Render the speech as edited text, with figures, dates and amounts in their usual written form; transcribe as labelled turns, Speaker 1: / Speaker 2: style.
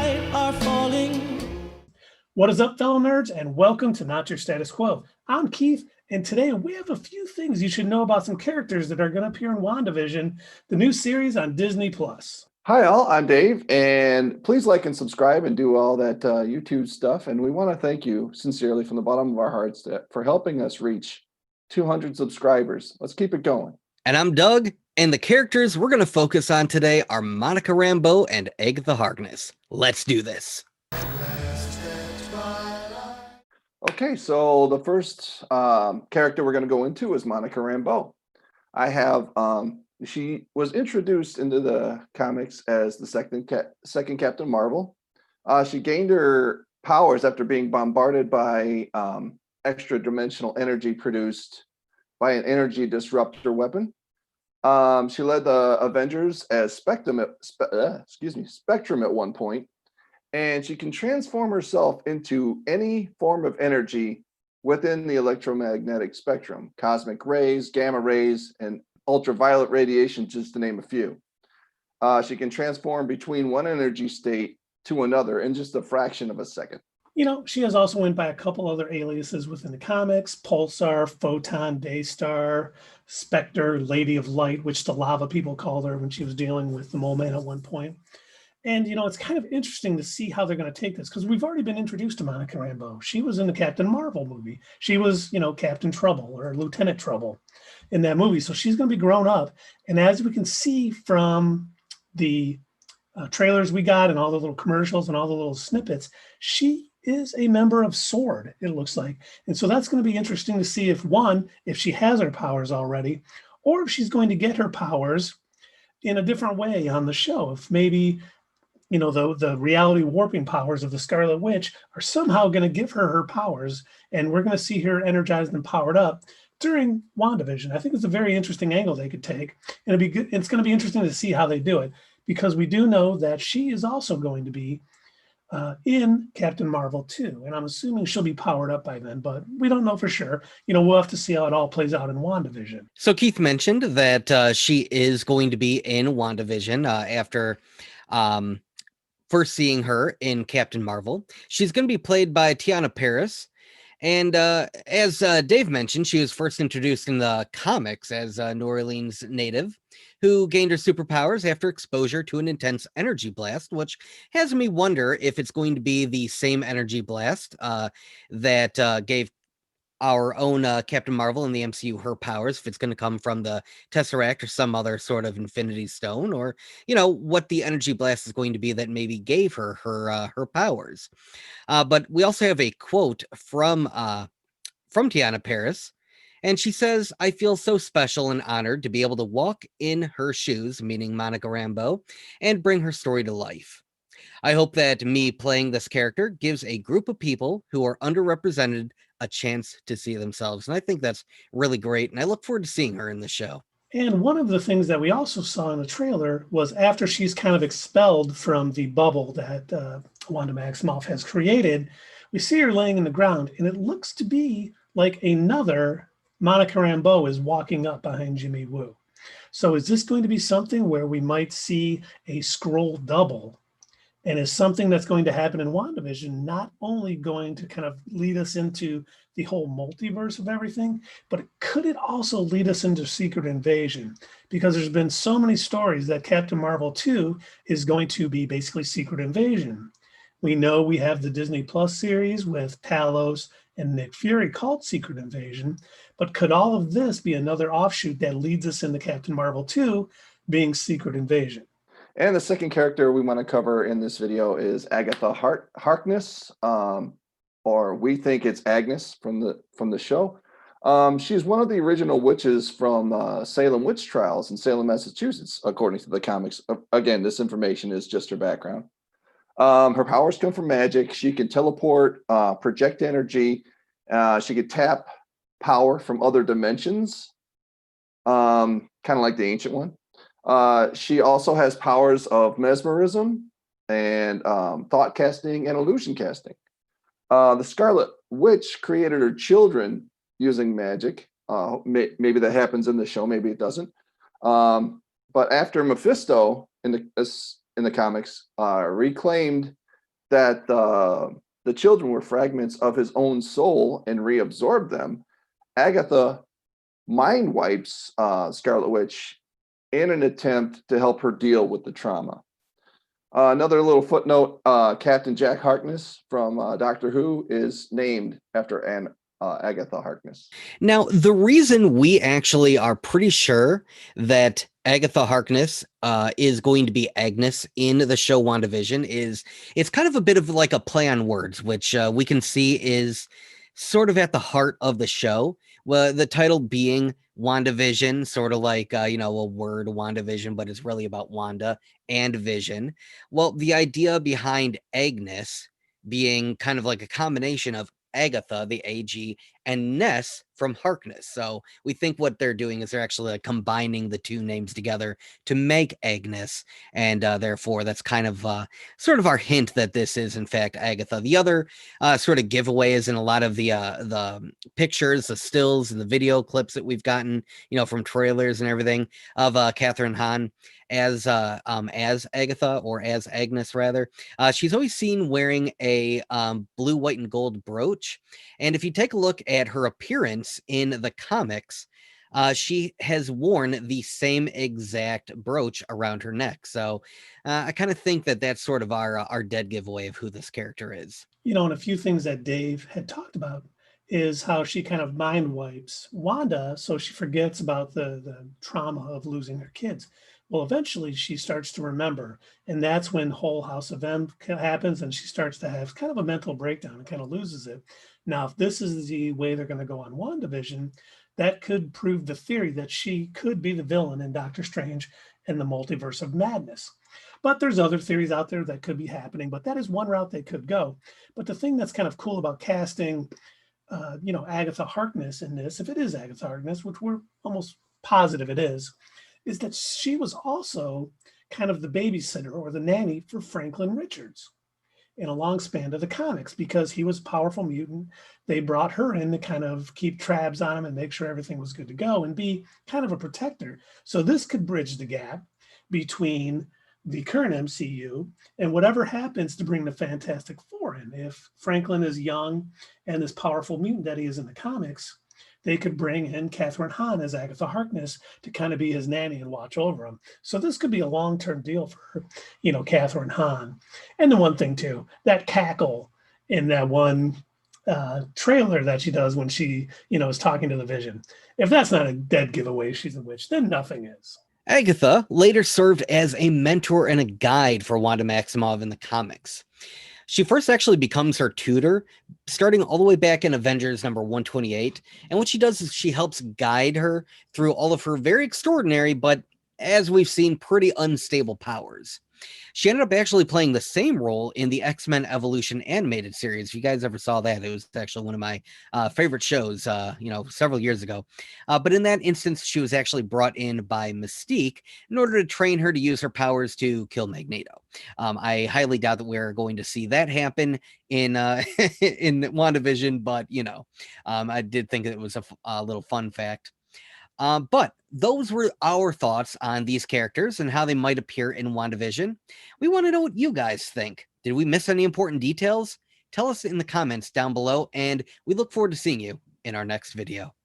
Speaker 1: night are falling.
Speaker 2: What is up, fellow nerds, and welcome to Not Your Status Quo. I'm Keith, and today we have a few things you should know about some characters that are going to appear in WandaVision, the new series on Disney+.
Speaker 3: Hi all, I'm Dave, and please like and subscribe and do all that YouTube stuff. And we want to thank you sincerely from the bottom of our hearts for helping us reach 200 subscribers. Let's keep it going.
Speaker 4: And I'm Doug, and the characters we're going to focus on today are Monica Rambeau and Agatha Harkness. Let's do this.
Speaker 3: Okay, so the first character we're going to go into is Monica Rambeau. She was introduced into the comics as the second Captain Marvel. She gained her powers after being bombarded by extra-dimensional energy produced by an energy disruptor weapon. She led the Avengers as Spectrum at one point, and she can transform herself into any form of energy within the electromagnetic spectrum: cosmic rays, gamma rays, and ultraviolet radiation, just to name a few. She can transform between one energy state to another in just a fraction of a second.
Speaker 2: You know, she has also went by a couple other aliases within the comics: Pulsar, Photon, Daystar, Spectre, Lady of Light, which the lava people called her when she was dealing with the Mole Man at one point. And, you know, it's kind of interesting to see how they're going to take this, because we've already been introduced to Monica Rambeau. She was in the Captain Marvel movie. She was, you know, Captain Trouble or Lieutenant Trouble in that movie. So she's going to be grown up. And as we can see from the trailers we got and all the little commercials and all the little snippets, she is a member of SWORD, it looks like. And so that's going to be interesting to see if she has her powers already, or if she's going to get her powers in a different way on the show. If maybe, you know, the reality warping powers of the Scarlet Witch are somehow going to give her powers, and we're going to see her energized and powered up during WandaVision. I think it's a very interesting angle they could take, and it's going to be interesting to see how they do it, because we do know that she is also going to be in Captain Marvel 2, and I'm assuming she'll be powered up by then, but we don't know for sure. You know, we'll have to see how it all plays out in WandaVision.
Speaker 4: So Keith mentioned that she is going to be in WandaVision after first seeing her in Captain Marvel. She's going to be played by Teyonah Parris. And as Dave mentioned, she was first introduced in the comics as a New Orleans native who gained her superpowers after exposure to an intense energy blast, which has me wonder if it's going to be the same energy blast that gave our own Captain Marvel in the MCU her powers, if it's going to come from the Tesseract or some other sort of Infinity Stone, or, you know, what the energy blast is going to be that maybe gave her powers. But we also have a quote from Teyonah Parris, and she says, "I feel so special and honored to be able to walk in her shoes," meaning Monica Rambeau, "and bring her story to life. I hope that me playing this character gives a group of people who are underrepresented a chance to see themselves." And I think that's really great, and I look forward to seeing her in the show.
Speaker 2: And one of the things that we also saw in the trailer was after she's kind of expelled from the bubble that Wanda Maximoff has created, we see her laying in the ground, and it looks to be like another Monica Rambeau is walking up behind Jimmy Woo. So is this going to be something where we might see a scroll double? And is something that's going to happen in WandaVision not only going to kind of lead us into the whole multiverse of everything, but could it also lead us into Secret Invasion? Because there's been so many stories that Captain Marvel 2 is going to be basically Secret Invasion. We know we have the Disney Plus series with Talos and Nick Fury called Secret Invasion, but could all of this be another offshoot that leads us into Captain Marvel 2 being Secret Invasion?
Speaker 3: And the second character we want to cover in this video is Agatha Harkness, or we think it's Agnes from the show. She's one of the original witches from Salem witch trials in Salem, Massachusetts, according to the comics. Again, this information is just her background. Her powers come from magic. She can teleport, project energy. She could tap power from other dimensions, kind of like the ancient one. She also has powers of mesmerism and thought casting and illusion casting. The Scarlet Witch created her children using magic. Maybe that happens in the show, maybe it doesn't. But after Mephisto in the comics reclaimed that the children were fragments of his own soul and reabsorbed them, Agatha mind wipes Scarlet Witch in an attempt to help her deal with the trauma. Another little footnote, Captain Jack Harkness from Doctor Who is named after Agatha Harkness.
Speaker 4: Now, the reason we actually are pretty sure that Agatha Harkness is going to be Agnes in the show WandaVision is it's kind of a bit of like a play on words, which we can see is sort of at the heart of the show. Well, the title being WandaVision, sort of like, a word WandaVision, but it's really about Wanda and Vision. Well, the idea behind Agnes being kind of like a combination of Agatha, the AG, and Ness from Harkness. So we think what they're doing is they're actually like combining the two names together to make Agnes, and therefore that's kind of sort of our hint that this is in fact Agatha. The other sort of giveaway is in a lot of the pictures, the stills, and the video clips that we've gotten, from trailers and everything of Catherine Hahn as Agatha, or as Agnes rather. She's always seen wearing a blue, white, and gold brooch. And if you take a look at her appearance in the comics, she has worn the same exact brooch around her neck. So I kind of think that that's sort of our dead giveaway of who this character is.
Speaker 2: And a few things that Dave had talked about is how she kind of mind wipes Wanda so she forgets about the trauma of losing her kids. Well, eventually she starts to remember, and that's when Whole House of M happens, and she starts to have kind of a mental breakdown and kind of loses it. Now, if this is the way they're going to go on WandaVision, that could prove the theory that she could be the villain in Doctor Strange and the Multiverse of Madness. But there's other theories out there that could be happening, but that is one route they could go. But the thing that's kind of cool about casting, Agatha Harkness in this, if it is Agatha Harkness, which we're almost positive it is that she was also kind of the babysitter or the nanny for Franklin Richards in a long span of the comics, because he was a powerful mutant. They brought her in to kind of keep tabs on him and make sure everything was good to go and be kind of a protector. So this could bridge the gap between the current MCU and whatever happens to bring the Fantastic Four in. If Franklin is young and this powerful mutant that he is in the comics, they could bring in Catherine Hahn as Agatha Harkness to kind of be his nanny and watch over him. So this could be a long-term deal for, Catherine Hahn. And the one thing too, that cackle in that one trailer that she does when she, is talking to the Vision. If that's not a dead giveaway she's a witch, then nothing is.
Speaker 4: Agatha later served as a mentor and a guide for Wanda Maximoff in the comics. She first actually becomes her tutor, starting all the way back in Avengers number 128. And what she does is she helps guide her through all of her very extraordinary, but as we've seen, pretty unstable powers. She ended up actually playing the same role in the X-Men Evolution animated series. If you guys ever saw that, it was actually one of my favorite shows, several years ago. But in that instance, she was actually brought in by Mystique in order to train her to use her powers to kill Magneto. I highly doubt that we're going to see that happen in in WandaVision, but I did think it was a little fun fact. But those were our thoughts on these characters and how they might appear in WandaVision. We want to know what you guys think. Did we miss any important details? Tell us in the comments down below, and we look forward to seeing you in our next video.